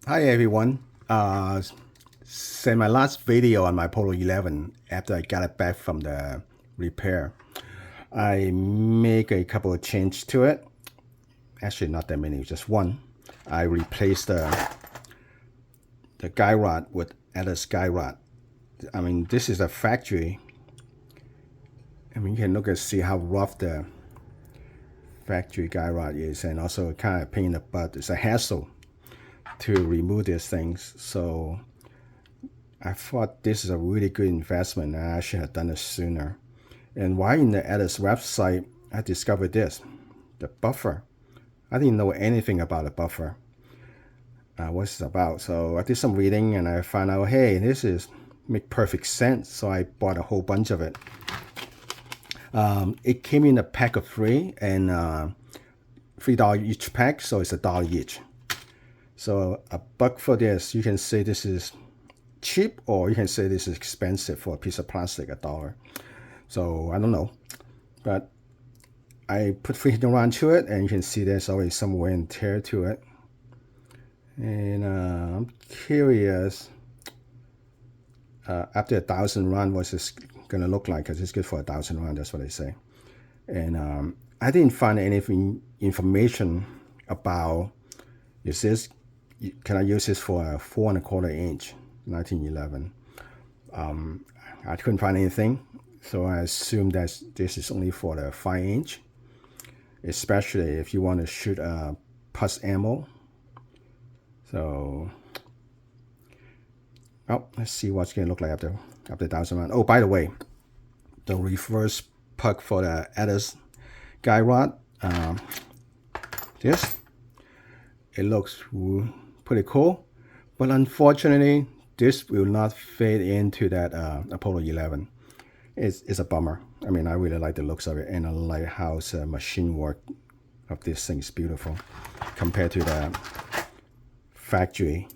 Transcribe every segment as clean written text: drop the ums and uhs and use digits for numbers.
Hi everyone. Since my last video on my Polo 11, after I got it back from the repair, I make a couple of changes to it. Actually, not that many, just one. I replaced the guy rod with Atlas guy rod. I mean, this is a factory. I mean, you can look and see how rough the factory guy rod is, and also kind of pain in the butt. It's a hassle to remove these things. So I thought this is a really good investment, and I should have done it sooner. And while in the Atlas website, I discovered this, the buffer. I didn't know anything about the buffer, what's it about. So I did some reading and I found out, hey, this make perfect sense. So I bought a whole bunch of it. It came in a pack of 3 and $3 each pack, so it's $1 each. So $1 for this. You can say this is cheap, or you can say this is expensive for a piece of plastic, $1. So I don't know, but I put 300 round to it, and you can see there's always some wear and tear to it. And I'm curious, after 1,000 round, what's this gonna look like? Because it's good for 1,000 round, that's what they say. And I didn't find any information about, is this, can I use this for a 4 1/4 inch 1911? I couldn't find anything, so I assumed that this is only for the 5 inch, especially if you want to shoot pus ammo. So, let's see what's gonna look like after 1,000 rounds. Oh, by the way, the reverse puck for the Atlas guy rod, it looks pretty cool, but unfortunately this will not fit into that Apollo 11. It's a bummer. I mean, I really like the looks of it, and I like how the machine work of this thing is beautiful compared to the factory.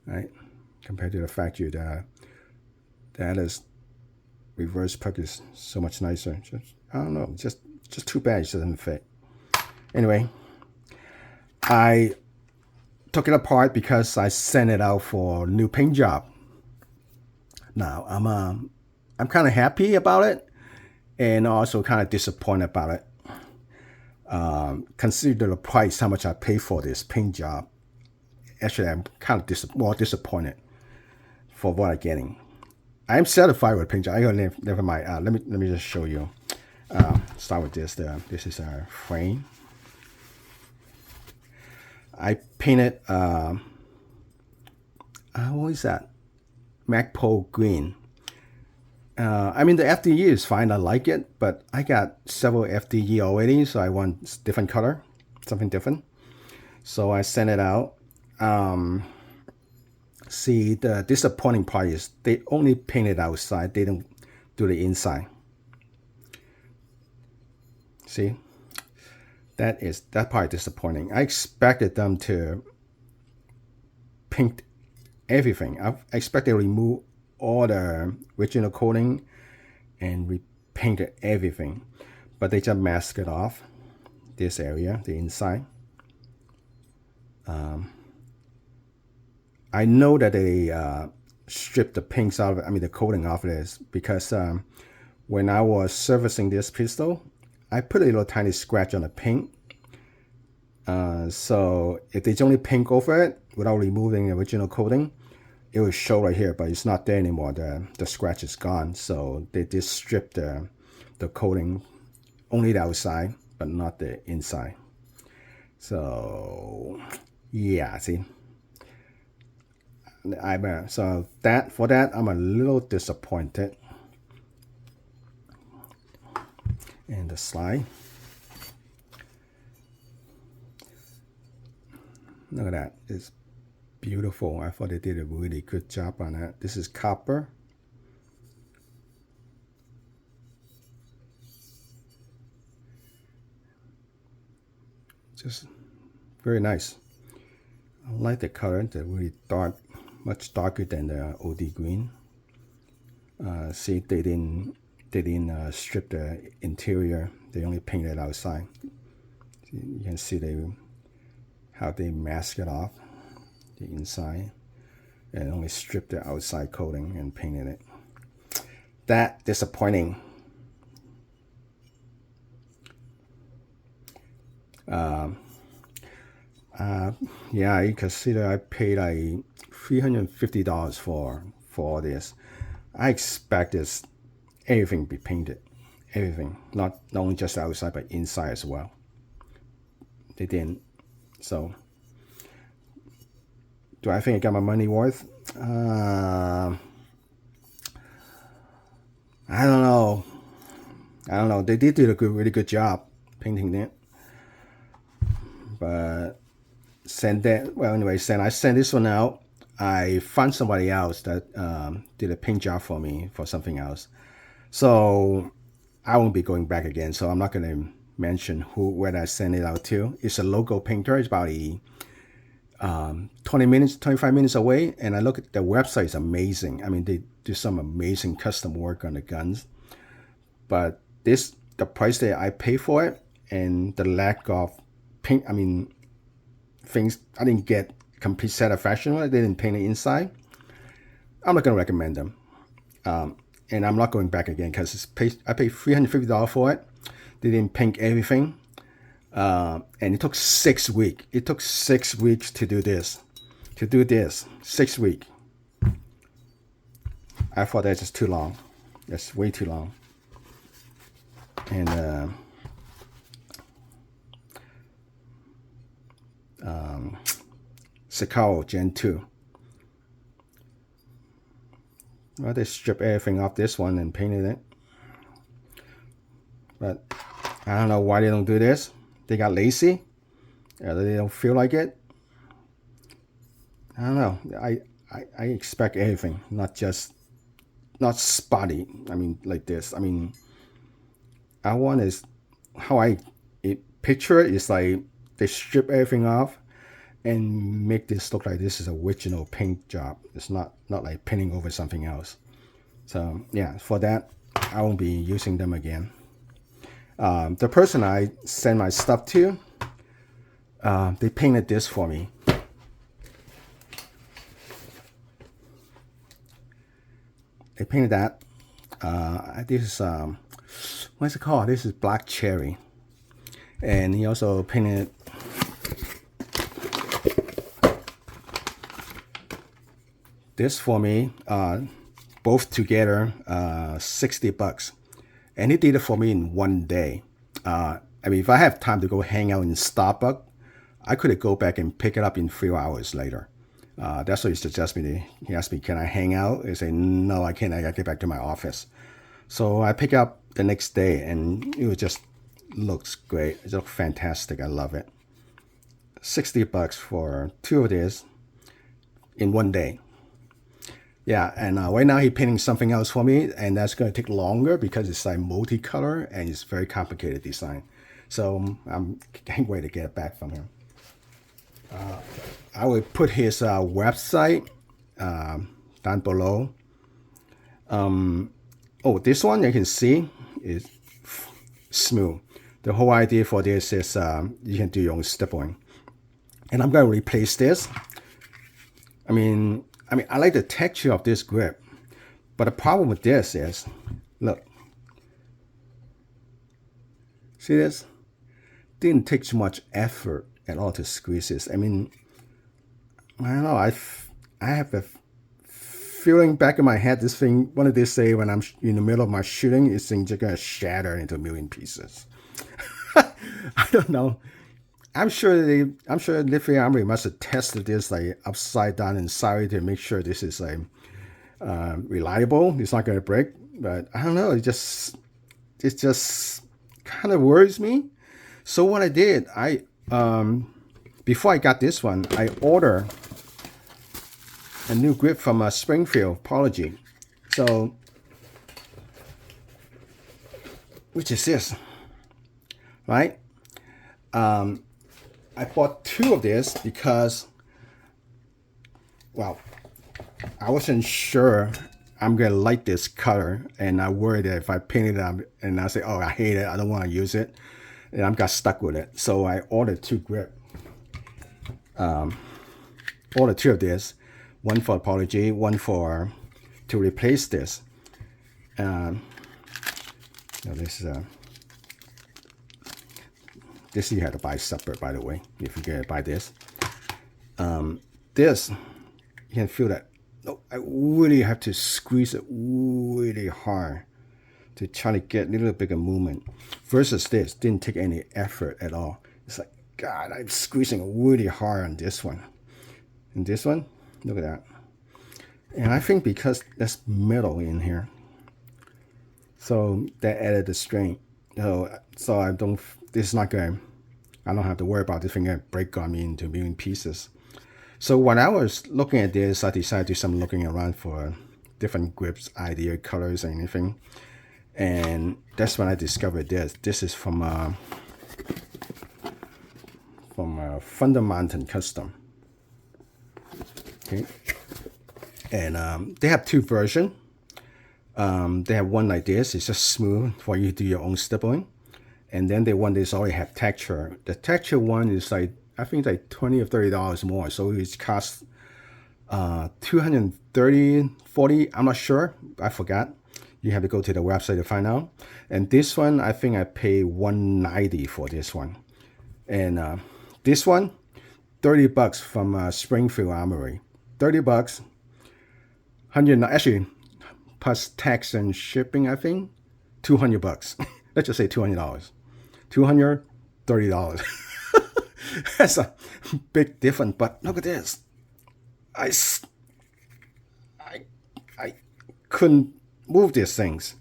Right, compared to the factory, the Atlas reverse puck is so much nicer. I don't know, just too bad it doesn't fit. Anyway, I took it apart because I sent it out for a new paint job. Now I'm kind of happy about it, and also kind of disappointed about it. Consider the price, how much I paid for this paint job. Actually, I'm kind of more disappointed for what I'm getting. I'm satisfied with paint job. Never mind. Let me just show you. Start with this. This is a frame. I painted, what is that? Magpul green. I mean, the FDE is fine. I like it, but I got several FDE already, so I want different color, something different. So I sent it out. See, the disappointing part is they only painted outside. They don't do the inside. See? That part is disappointing. I expected them to paint everything. I expected to remove all the original coating and repaint everything, but they just mask it off. This area, the inside. I know that they stripped the paints out of it, I mean the coating off of this, because when I was servicing this pistol, I put a little tiny scratch on the paint. So if they only paint over it without removing the original coating, it will show right here, but it's not there anymore. The scratch is gone. So they just stripped the coating, only the outside, but not the inside. So yeah, see. So for that, I'm a little disappointed. And the slide. Look at that. It's beautiful. I thought they did a really good job on that. This is copper. Just very nice. I like the color. They're really dark, much darker than the OD green. See, they didn't strip the interior. They only painted outside. You can see they how they mask it off, the inside, and only strip the outside coating and painted it. That disappointing. Yeah, you consider I paid like $350 for all this. I expect this everything be painted, everything, not only just outside but inside as well. They didn't. So, do I think I got my money worth? I don't know. They did do a really good job painting it. But anyway, I sent this one out. I found somebody else that did a paint job for me for something else. So I won't be going back again. So I'm not going to mention where I sent it out to. It's a local painter. It's about 25 minutes away. And I look at the website. It's amazing. I mean, they do some amazing custom work on the guns. But the price that I pay for it and the lack of paint, things, I didn't get complete satisfaction. They didn't paint it inside. I'm not going to recommend them. And I'm not going back again because I paid $350 for it. They didn't paint everything. And it took 6 weeks. It took 6 weeks to do this. 6 weeks. I thought that's just too long. That's way too long. And Sakao Gen 2. Well, they stripped everything off this one and painted it. But I don't know why they don't do this. They got lazy. They don't feel like it. I don't know. I expect everything, not spotty. Like this. I want is how I picture it is like they strip everything off and make this look like this is an original paint job. It's not like painting over something else. So yeah, for that, I won't be using them again. The person I send my stuff to, they painted this for me. They painted that. This is, what's it called? This is black cherry. And he also painted this for me, both together, $60. And he did it for me in 1 day. If I have time to go hang out in Starbucks, I could go back and pick it up in 3 hours later. That's what he suggested me. He asked me, can I hang out? I say, no, I can't. I got to get back to my office. So I pick up the next day, and it just looks great. It looks fantastic. I love it. $60 for 2 of these in 1 day. Yeah, and right now he's painting something else for me, and that's going to take longer because it's like multicolor and it's very complicated design. So I can't wait to get it back from him. I will put his website down below. This one you can see is smooth. The whole idea for this is you can do your own stippling. And I'm going to replace this. I like the texture of this grip, but the problem with this is, look, see this? Didn't take too much effort at all to squeeze this. I don't know. I have a feeling back in my head. This thing, one of these day when I'm in the middle of my shooting, this thing's just gonna shatter into a million pieces. I don't know. I'm sure Lithium Armory must have tested this like upside down and sideways to make sure this is like reliable. It's not going to break. But I don't know. It just kind of worries me. So what I did, before I got this one, I ordered a new grip from Springfield Apology. So, which is this, right? I bought 2 of this because, well, I wasn't sure I'm going to like this color. And I worried that if I paint it up and I say, oh, I hate it, I don't want to use it, and I got stuck with it. So I ordered 2 grip. All the two of this, one for apology, one for to replace this. This you have to buy separate, by the way, if you get buy this. This, you can feel that. No, I really have to squeeze it really hard to try to get a little bit of movement. Versus this, didn't take any effort at all. It's like, God, I'm squeezing really hard on this one. And this one, look at that. And I think because there's metal in here, so that added the strength. So I don't, this is not going, I don't have to worry about this thing going to break on me into a million pieces. So when I was looking at this, I decided to do some looking around for different grips, idea, colors, and anything. And that's when I discovered this. This is from Thunder Mountain Custom. Okay. And they have two versions. They have one like this. It's just smooth for you to do your own stippling. And then the one that's already have texture. The texture one is like, I think like $20 or $30 more. So it costs $230, $40. I'm not sure. I forgot. You have to go to the website to find out. And this one, I think I paid $190 for this one. And this one, $30 from Springfield Armory. $30, 100 actually plus tax and shipping. I think $200. Let's just say $200. $230. That's a big difference. But look at this. I couldn't move these things.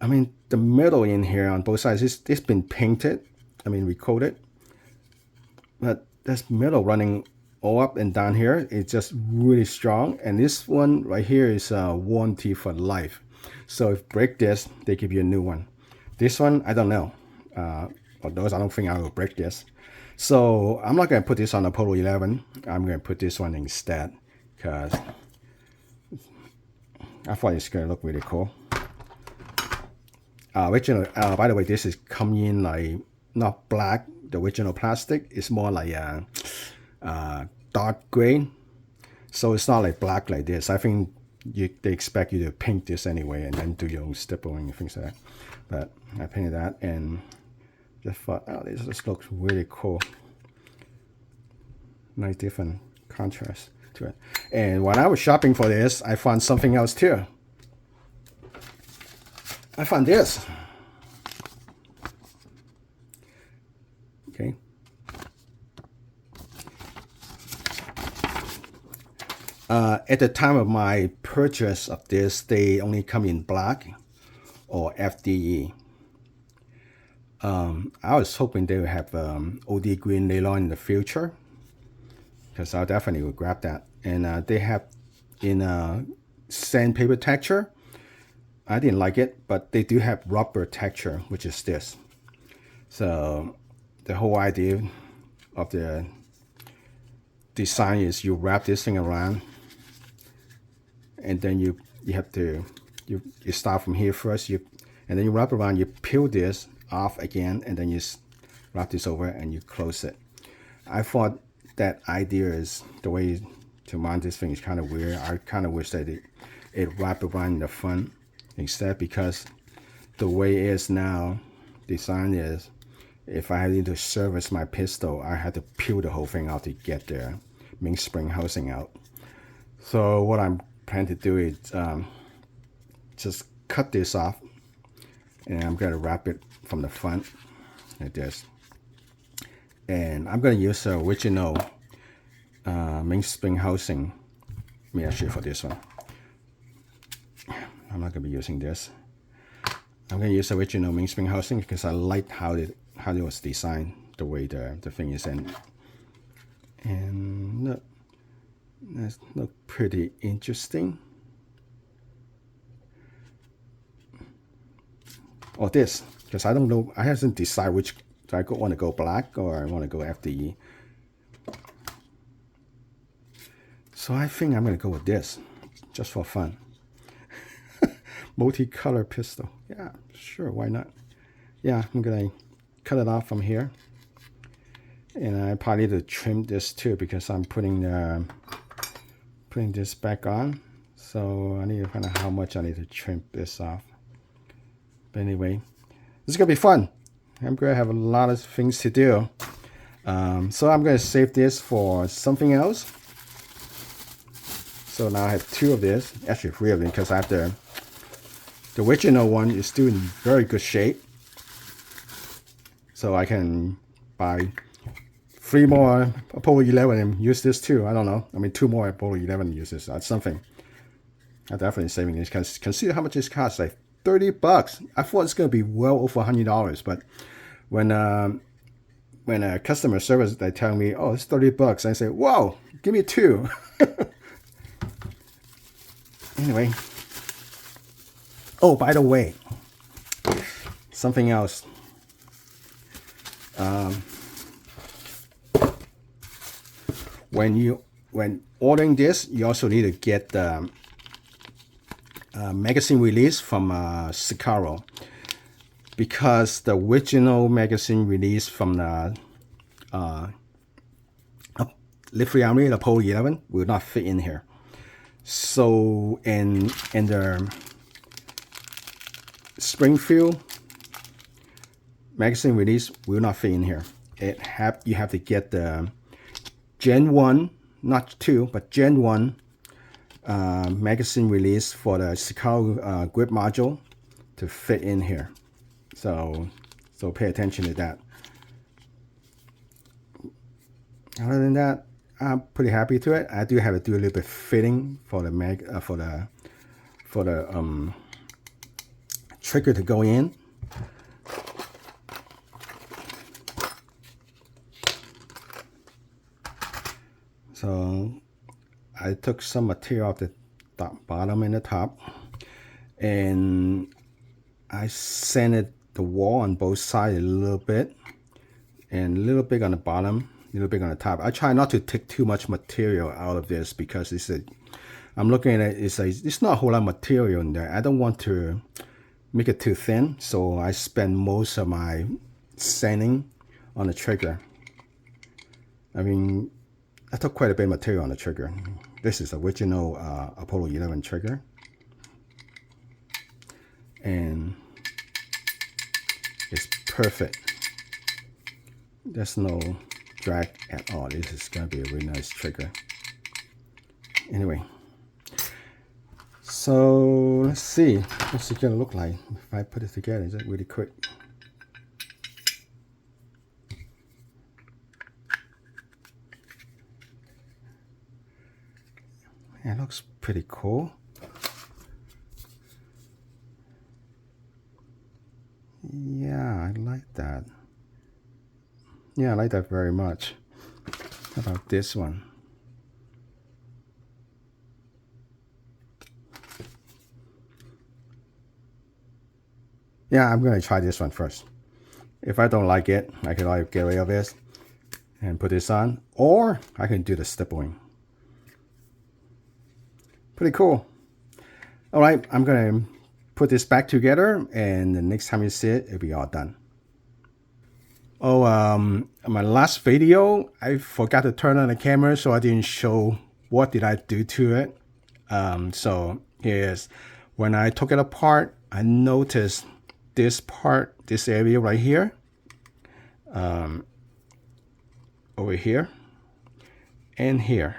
I mean, the metal in here on both sides, it's been painted. I mean, recoated. But there's metal running all up and down here. It's just really strong. And this one right here is a warranty for life. So if break this, they give you a new one. This one, I don't know. For those, I don't think I will break this. So I'm not going to put this on the Polo 11. I'm going to put this one instead because I thought it's going to look really cool. Original, by the way, this is coming in like not black. The original plastic is more like dark gray. So it's not like black like this. I think they expect you to paint this anyway and then do your own stippling and things like that. But I painted that and just thought, oh, this just looks really cool. Nice different contrast to it. And when I was shopping for this, I found something else too. I found this. Okay. At the time of my purchase of this, they only come in black or FDE. I was hoping they would have OD green later on in the future, because I definitely would grab that. And they have in sandpaper texture. I didn't like it, but they do have rubber texture, which is this. So the whole idea of the design is you wrap this thing around, and then you have to you start from here first, and then you wrap around, you peel this off again, and then you wrap this over and you close it. I thought that idea is the way to mount this thing is kind of weird. I kind of wish that it wrapped around in the front instead, because the way it is now designed is, if I had to service my pistol, I had to peel the whole thing out to get the mainspring housing out. So what I'm planning to do is just cut this off, and I'm going to wrap it from the front like this. And I'm going to use the original mainspring housing. Let me actually for this one. I'm not going to be using this. I'm going to use the original mainspring housing because I like how it was designed, the way the thing is in. And look, that looks pretty interesting. Or this, because I don't know, I haven't decided which, do I want to go black or I want to go FDE. So I think I'm going to go with this, just for fun. Multicolor pistol. Yeah, sure, why not? Yeah, I'm going to cut it off from here. And I probably need to trim this too because I'm putting this back on. So I need to find out how much I need to trim this off. But anyway, this is gonna be fun. I'm gonna have a lot of things to do. So I'm gonna save this for something else. So now I have 2 of this, actually 3 of them, because I have the original one is still in very good shape. So I can buy 3 more Apollo 11 and use this too. I don't know. I mean, 2 more Apollo 11 uses. That's something. I'm definitely saving this because consider how much this costs. Like $30. I thought it's gonna be well over $100, but when a customer service they tell me, oh, it's $30, I say, whoa, give me 2. Anyway. Oh, by the way, something else. When ordering this, you also need to get the magazine release from Sakaro, because the original magazine release from the Livery Armory, the Apollo 11, will not fit in here. So in the Springfield magazine release will not fit in here. You have to get the Gen 1, not 2, but Gen 1 magazine release for the Sakaro grip module to fit in here. So pay attention to that. Other than that, I'm pretty happy to it. I do have to do a little bit fitting for the trigger to go in. So I took some material off the bottom and the top, and I sanded the wall on both sides a little bit, and a little bit on the bottom, a little bit on the top. I try not to take too much material out of this because I'm looking at it, it's not a whole lot of material in there. I don't want to make it too thin, so I spend most of my sanding on the trigger. I mean, I took quite a bit of material on the trigger. This is the original Apollo 11 trigger. And it's perfect. There's no drag at all. This is going to be a really nice trigger. Anyway. So let's see. What's it going to look like if I put it together? Is it really quick? It looks pretty cool. Yeah, I like that. Yeah, I like that very much. How about this one? Yeah, I'm going to try this one first. If I don't like it, I can like get rid of this and put this on, or I can do the stippling. Pretty cool. All right, I'm going to put this back together, and the next time you see it, it'll be all done. Oh, my last video, I forgot to turn on the camera, so I didn't show what did I do to it. So here's, when I took it apart, I noticed this part, this area right here, over here, and here.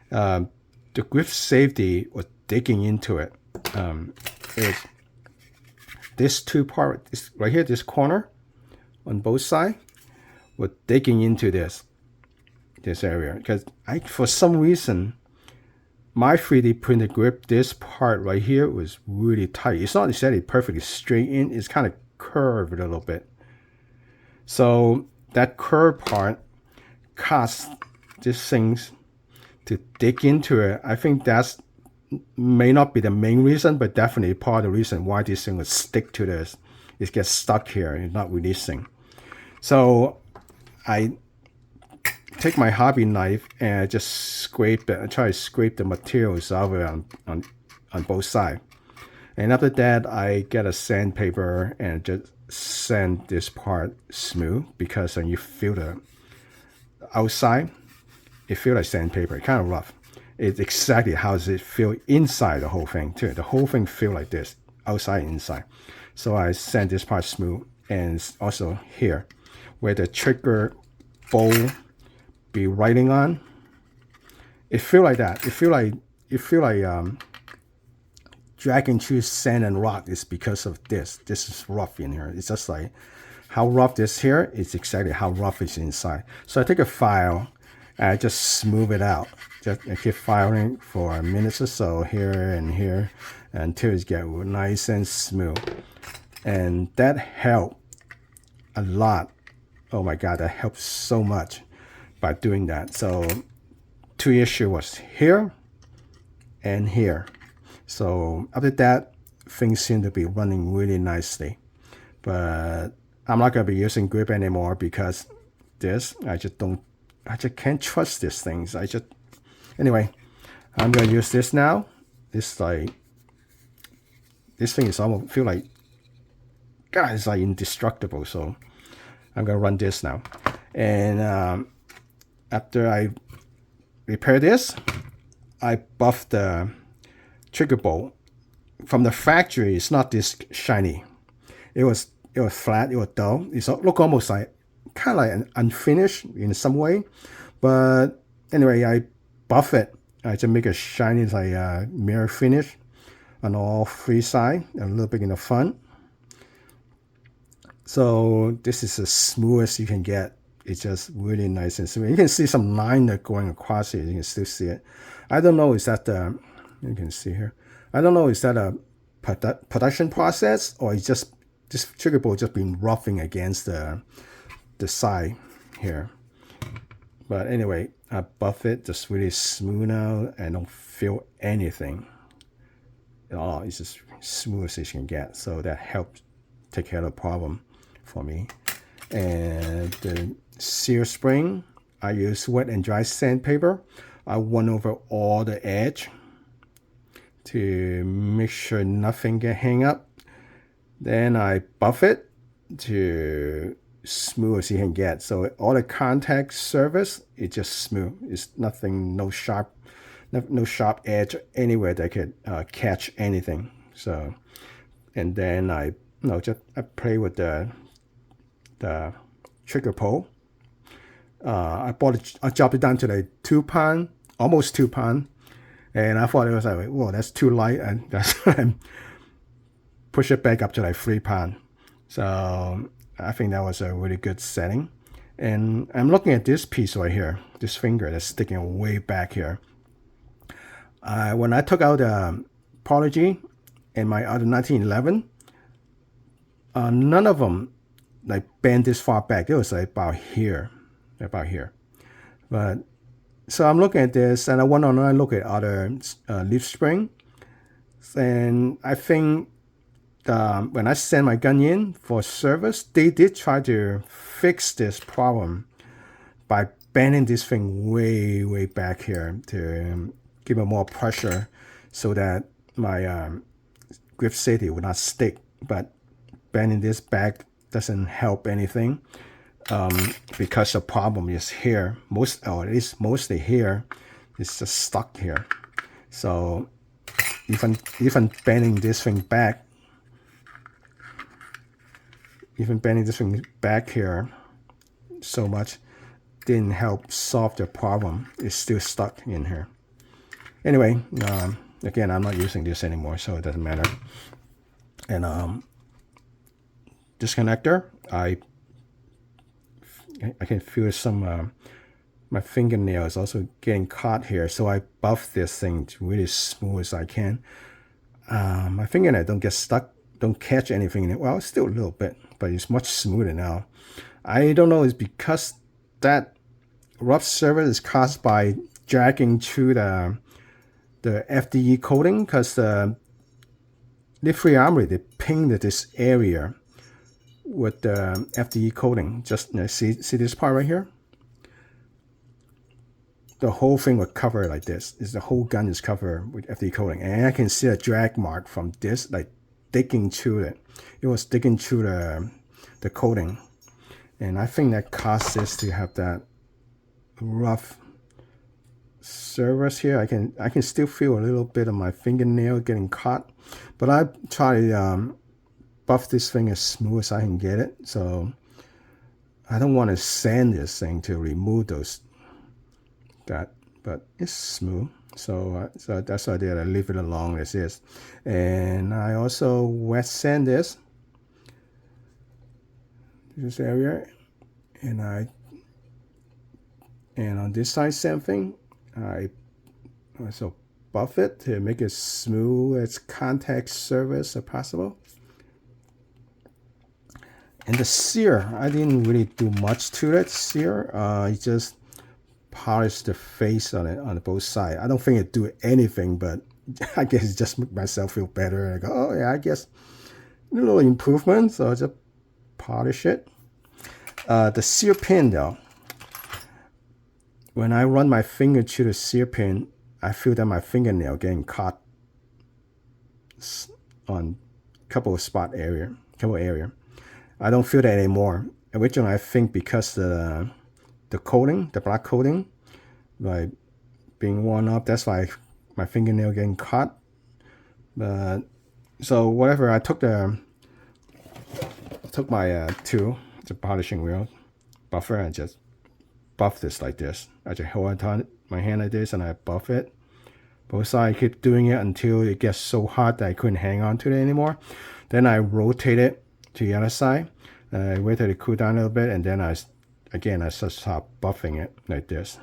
The grip safety was digging into it. This two part, right here, this corner on both sides, were digging into this area, because for some reason, my 3D printed grip, this part right here was really tight. It's not exactly perfectly straight in, it's kind of curved a little bit. So that curved part caused these things to dig into it. I think that's may not be the main reason, but definitely part of the reason why this thing would stick to this. It gets stuck here and not releasing. So I take my hobby knife and I just scrape it. I try to scrape the materials out of it on both sides. And after that, I get a sandpaper and just sand this part smooth, because then you feel outside, it feels like sandpaper, kind of rough. It's exactly how does it feel inside the whole thing too. The whole thing feel like this, outside and inside. So I sand this part smooth, and also here, where the trigger bowl be writing on. It feel like that. It feel like dragging through sand and rock is because of this. This is rough in here. It's just like how rough this here is exactly how rough it's inside. So I take a file and I just smooth it out. I keep filing for a minute or so here and here until it gets nice and smooth. And that helped a lot. Oh my God, that helped so much by doing that. So two issue was here and here. So after that, things seem to be running really nicely. But I'm not gonna be using grip anymore because this, I just can't trust these things. Anyway, I'm gonna use this now. This thing is almost feel like, God, it's like indestructible. So I'm gonna run this now. And after I repair this, I buff the trigger bolt. From the factory, it's not this shiny. It was flat, it was dull. It looked almost like kind of like an unfinished in some way. But anyway, I buff it. I just make it shiny, like a mirror finish on all three sides, a little bit in the front. So this is as smooth as you can get. It's just really nice and smooth. You can see some line that going across it. You can still see it. I don't know, is that the, you can see here. I don't know, is that a production process or it's just this trigger bolt just been roughing against the side here. But anyway, I buff it just really smooth now. I don't feel anything at all. It's just smooth as you can get. So that helped take care of the problem for me. And the seal spring, I use wet and dry sandpaper. I went over all the edge to make sure nothing can hang up. Then I buff it to smooth as you can get. So all the contact surface, it's just smooth. It's nothing, no sharp edge anywhere that could catch anything. So, and then I play with the trigger pole. I dropped it down to like 2 pound, almost 2 pound. And I thought it was like, whoa, that's too light. And that's why push it back up to like 3 pound. So I think that was a really good setting. And I'm looking at this piece right here, this finger that's sticking way back here. When I took out the Apology and my other 1911, none of them like bent this far back. It was like about here. But so I'm looking at this, and I went on and look at other leaf spring, and I think when I sent my gun in for service, they did try to fix this problem by bending this thing way back here to give it more pressure so that my grip safety would not stick. But bending this back doesn't help anything. Because the problem is here, or at least mostly here, it's just stuck here. So even bending this thing back, here so much didn't help solve the problem. It's still stuck in here. Anyway, again, I'm not using this anymore, so it doesn't matter. And this connector, I can feel some my fingernails also getting caught here, so I buff this thing to really smooth as I can. My fingernail don't get stuck, don't catch anything in it. Well, still a little bit, but it's much smoother now. I don't know, it's because that rough surface is caused by dragging through the FDE coating, because the free Armory, they painted this area with the FDE coating. Just see this part right here? The whole thing was covered like this. The whole gun is covered with FDE coating. And I can see a drag mark from this, like digging through it. It was digging through the coating. And I think that caused this to have that rough surface here. I can still feel a little bit of my fingernail getting caught, but I try to buff this thing as smooth as I can get it. So I don't want to sand this thing to remove that, but it's smooth. So that's why I did. I leave it alone as is, and I also wet sand this area, and on this side, same thing. I also buff it to make it smooth as contact surface as possible. And the sear, I didn't really do much to that sear. I just polished the face on it on both sides. I don't think it do anything, but I guess it just make myself feel better. I go, oh yeah, I guess a little improvement. So I just polish it. The sear pin though, when I run my finger to the sear pin, I feel that my fingernail getting caught on couple area. I don't feel that anymore. Originally, I think because the coating, the black coating, like being worn up, that's why my fingernail getting caught. But so whatever, I took my tool, the polishing wheel, buffer, and just buff this like this. I just hold it on my hand like this, and I buff it. Both sides, I keep doing it until it gets so hot that I couldn't hang on to it anymore. Then I rotate it to the other side. I wait till it cool down a little bit, and then I just start buffing it like this.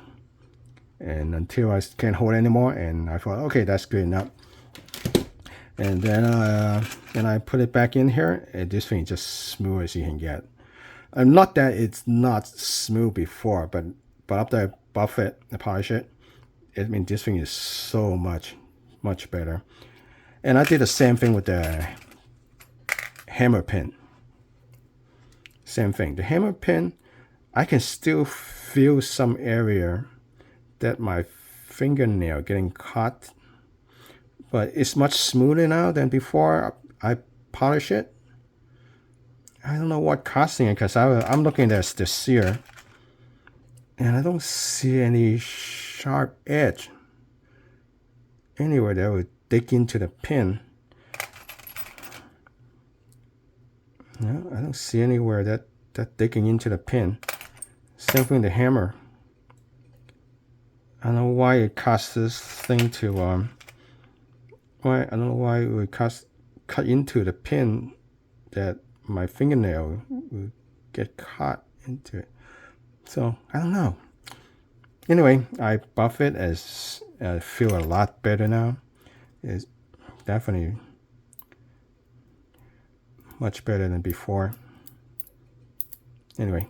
And until I can't hold it anymore, and I thought, okay, that's good enough. And then I put it back in here, and this thing is just smooth as you can get. Not that it's not smooth before, but after I buff it, I polish it, I mean, this thing is so much better. And I did the same thing with the hammer pin. Same thing. The hammer pin, I can still feel some area that my fingernail getting caught, but it's much smoother now than before I polish it. I don't know what causing it, because I'm looking at the sear, and I don't see any sharp edge anywhere that would dig into the pin. No, I don't see anywhere that digging into the pin. Same thing with the hammer. I don't know why it caused this thing to I don't know why it would cut into the pin that my fingernail would get caught into it. So I don't know. Anyway, I buff it as I feel a lot better now. It's definitely much better than before. Anyway,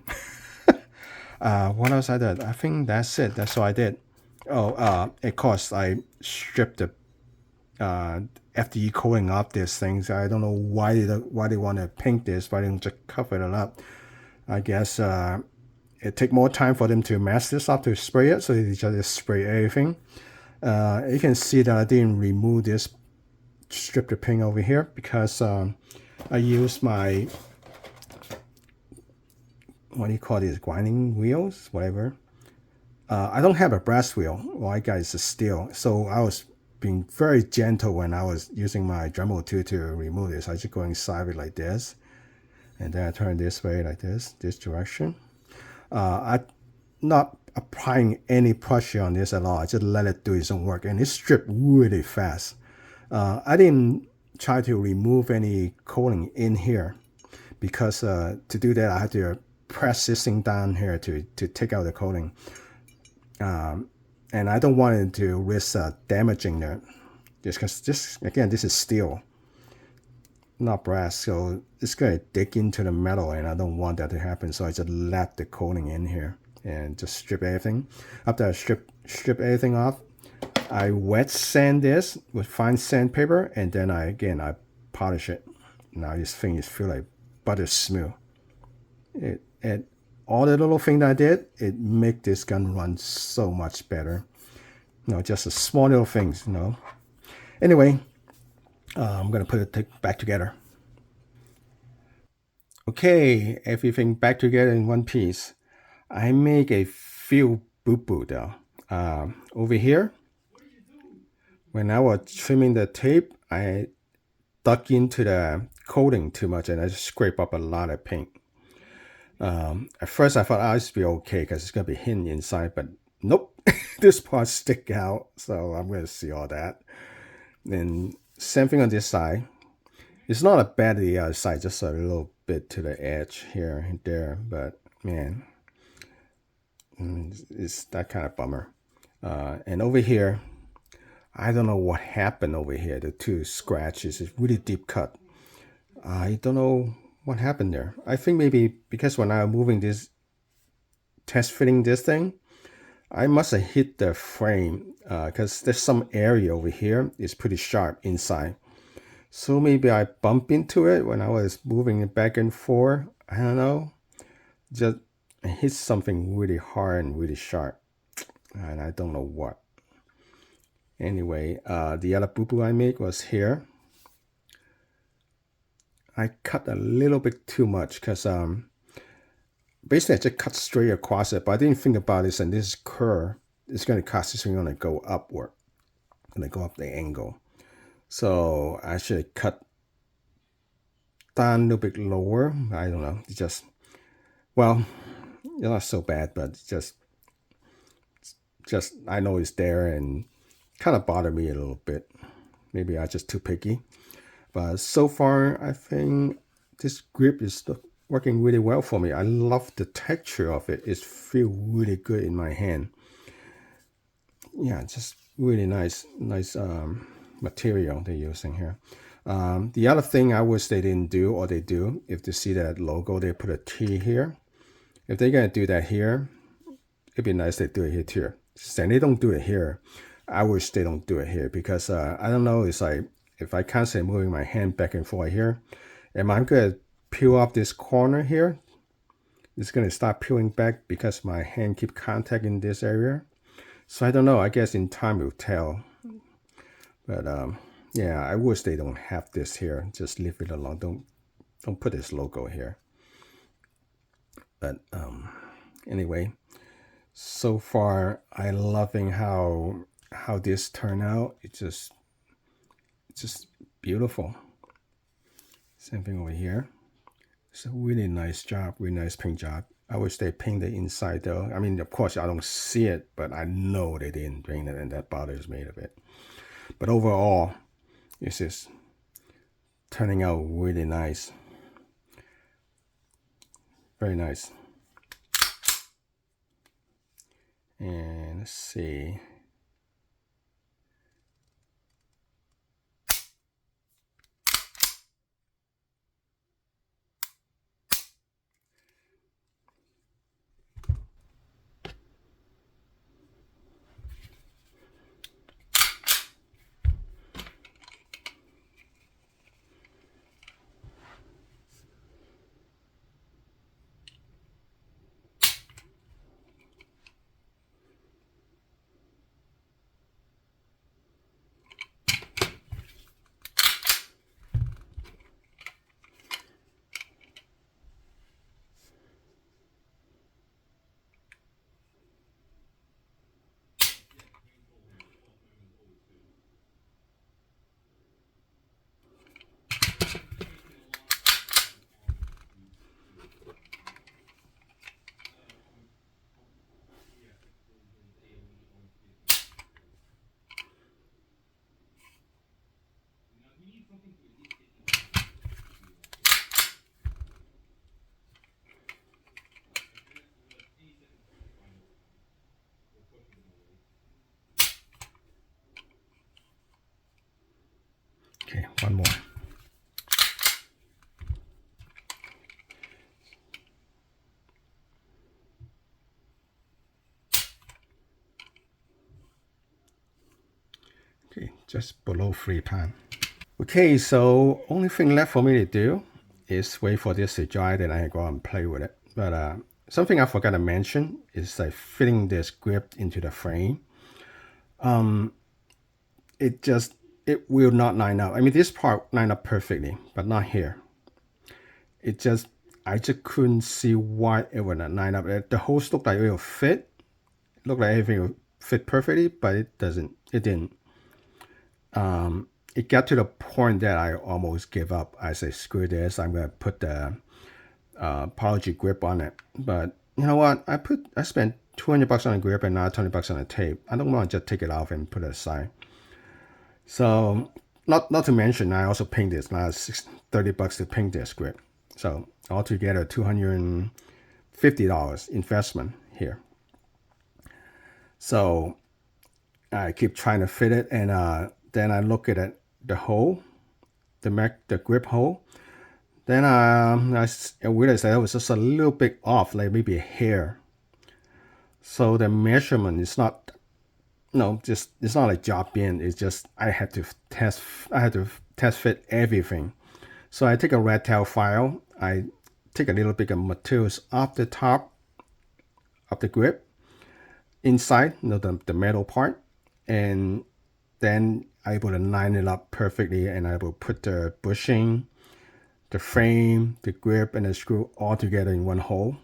what else I did? I think that's it. That's all I did. Oh, of course, I stripped the FDE coating off these things. I don't know why they want to paint this, why they don't just cover it up. I guess it take more time for them to mask this up to spray it, so they just spray everything. You can see that I didn't remove this strip the paint over here because I use my, what do you call these, grinding wheels, whatever. I don't have a brass wheel. All I got is a steel. So I was being very gentle when I was using my Dremel tool to remove this. I just go inside it like this, and then I turn this way like this direction. I'm not applying any pressure on this at all. I just let it do its own work, and it stripped really fast. I didn't try to remove any coating in here because to do that I had to press this thing down here to take out the coating. And I don't want it to risk damaging that, just because this is steel, not brass, so it's going to dig into the metal, and I don't want that to happen. So I just left the coating in here and just strip everything. After I strip everything off, I wet sand this with fine sandpaper, and then I polish it. Now this thing is feel like butter smooth. And all the little thing that I did, it make this gun run so much better. Just a small little things, Anyway, I'm gonna put it back together. Okay, everything back together in one piece. I make a few boo-boo though. Over here, when I was trimming the tape, I dug into the coating too much and I just scraped up a lot of paint. At first I thought I should be okay because it's going to be hidden inside, but nope, this part stick out, so I'm going to see all that. And same thing on this side. It's not a bad the other side, just a little bit to the edge here and there, but man, it's that kind of bummer. And over here, I don't know what happened over here. The two scratches, it's really deep cut. I don't know what happened there. I think maybe because when I was moving this, test fitting this thing, I must have hit the frame because there's some area over here. It's pretty sharp inside. So maybe I bumped into it when I was moving it back and forth. I don't know. Just hit something really hard and really sharp. And I don't know what. Anyway, the other boo-boo I made was here. I cut a little bit too much because basically I just cut straight across it, but I didn't think about this, and this curve is going to cause this thing going to go upward, going to go up the angle. So I should cut down a little bit lower. I don't know. It's just, well, it's not so bad, but it's just I know it's there and kind of bothered me a little bit. Maybe I'm just too picky. But so far, I think this grip is working really well for me. I love the texture of it. It feels really good in my hand. Yeah, just really nice material they're using here. The other thing I wish they didn't do, or they do, if they see that logo, they put a T here. If they're going to do that here, it'd be nice they do it here too. Since they don't do it here, I wish they don't do it here because I don't know, it's like if I constantly moving my hand back and forth here, am I going to peel off this corner here? It's going to start peeling back because my hand keep contacting this area. So I don't know. I guess in time we'll tell. But yeah, I wish they don't have this here. Just leave it alone. Don't put this logo here. But anyway, so far I loving how this turned out. It's just beautiful. Same thing over here. It's a really nice job, really nice paint job. I wish they paint the inside though. I mean, of course I don't see it, but I know they didn't paint it, and that bothers me a bit. But overall, this is turning out really nice. Very nice. And let's see. Okay, one more. Okay, just below 3 pounds. Okay, so only thing left for me to do is wait for this to dry, then I can go out and play with it. But something I forgot to mention is like fitting this grip into the frame. It will not line up. I mean, this part lined up perfectly, but not here. I just couldn't see why it would not line up. The holes looked like it will fit, looked like everything would fit perfectly, but it doesn't. It didn't. It got to the point that I almost gave up. I said, screw this. I'm going to put the Apology grip on it. But you know what? I spent $200 on a grip and now $20 on a tape. I don't want to just take it off and put it aside. So not to mention, I also paint this. Now it's $30 to paint this grip. So altogether, $250 investment here. So I keep trying to fit it, and then I look at it, the hole, the grip hole. Then I realized that it was just a little bit off, like maybe a hair. So the measurement is not, it's not like job in. It's just I had to test fit everything. So I take a red tail file. I take a little bit of materials off the top of the grip, inside, the metal part, and then I'm able to line it up perfectly, and I will put the bushing, the frame, the grip, and the screw all together in one hole.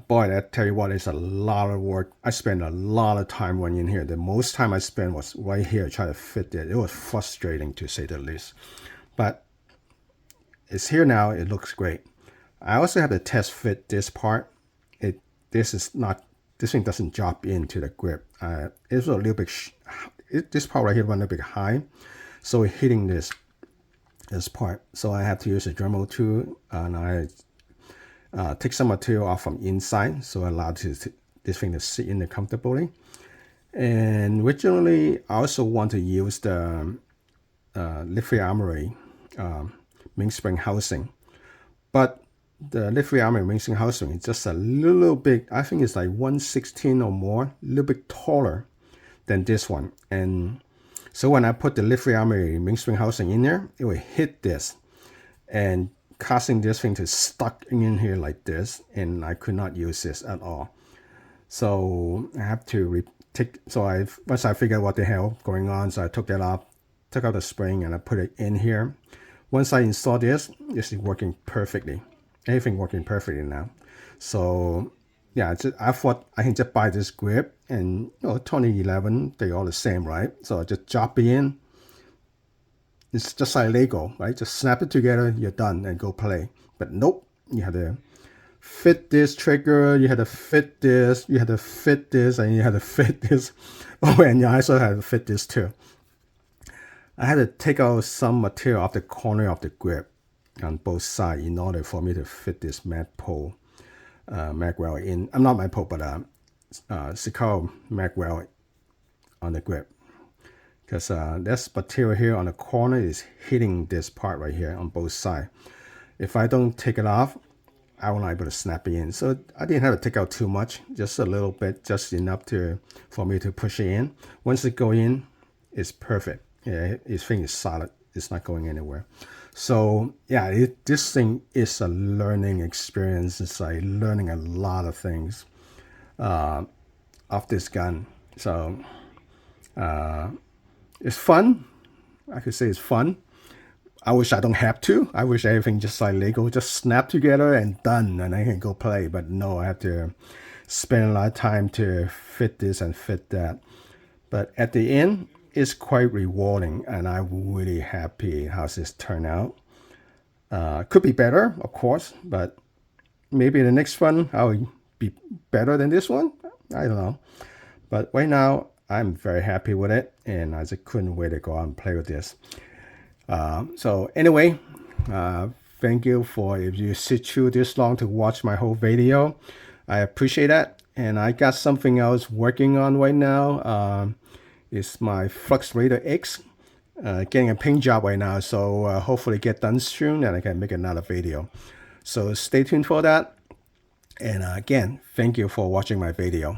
Boy, I tell you what, it's a lot of work. I spent a lot of time running in here. The most time I spent was right here trying to fit it. It was frustrating, to say the least. But it's here now. It looks great. I also have to test fit this part. This thing doesn't drop into the grip. It's a little bit, this part right here runs a bit high. So hitting this part. So I have to use a Dremel tool, and I take some material off from inside, so I allow this thing to sit in there comfortably. And originally, I also want to use the lift-free Armory mainspring housing, but the lift-free Armory mainspring housing is just a little bit, I think it's like 1/16 or more, a little bit taller than this one. And so when I put the lift-free Armory mainspring housing in there, it will hit this and causing this thing to stuck in here like this, and I could not use this at all. So I have to once I figured what the hell going on, so I took that off, took out the spring, and I put it in here. Once I install this is working perfectly. Everything working perfectly now. So yeah, I thought I can just buy this grip, and 2011, they're all the same, right? So I just drop it in. It's just like Lego, right? Just snap it together, you're done, and go play. But nope, you have to fit this trigger, you have to fit this, you have to fit this, and you have to fit this. Oh, and you also have to fit this too. I had to take out some material off the corner of the grip on both sides in order for me to fit this mag weld in. I'm not mag pole, but Sikal mag weld on the grip. Because this material here on the corner is hitting this part right here on both sides. If I don't take it off, I won't be able to snap it in. So I didn't have to take out too much, just a little bit, just enough for me to push it in. Once it go in, it's perfect. Yeah, this thing is solid. It's not going anywhere. So yeah, this thing is a learning experience. It's like learning a lot of things off this gun. So it's fun. I could say it's fun. I wish I don't have to. I wish everything just like Lego, just snap together and done, and I can go play. But no, I have to spend a lot of time to fit this and fit that. But at the end, it's quite rewarding, and I'm really happy how this turned out. Could be better, of course, but maybe the next one I'll be better than this one. I don't know. But right now, I'm very happy with it, and I just couldn't wait to go out and play with this. So anyway, thank you if you sit through this long to watch my whole video. I appreciate that. And I got something else working on right now. It's my Flux Raider X. Getting a paint job right now, so hopefully get done soon and I can make another video. So stay tuned for that. And again, thank you for watching my video.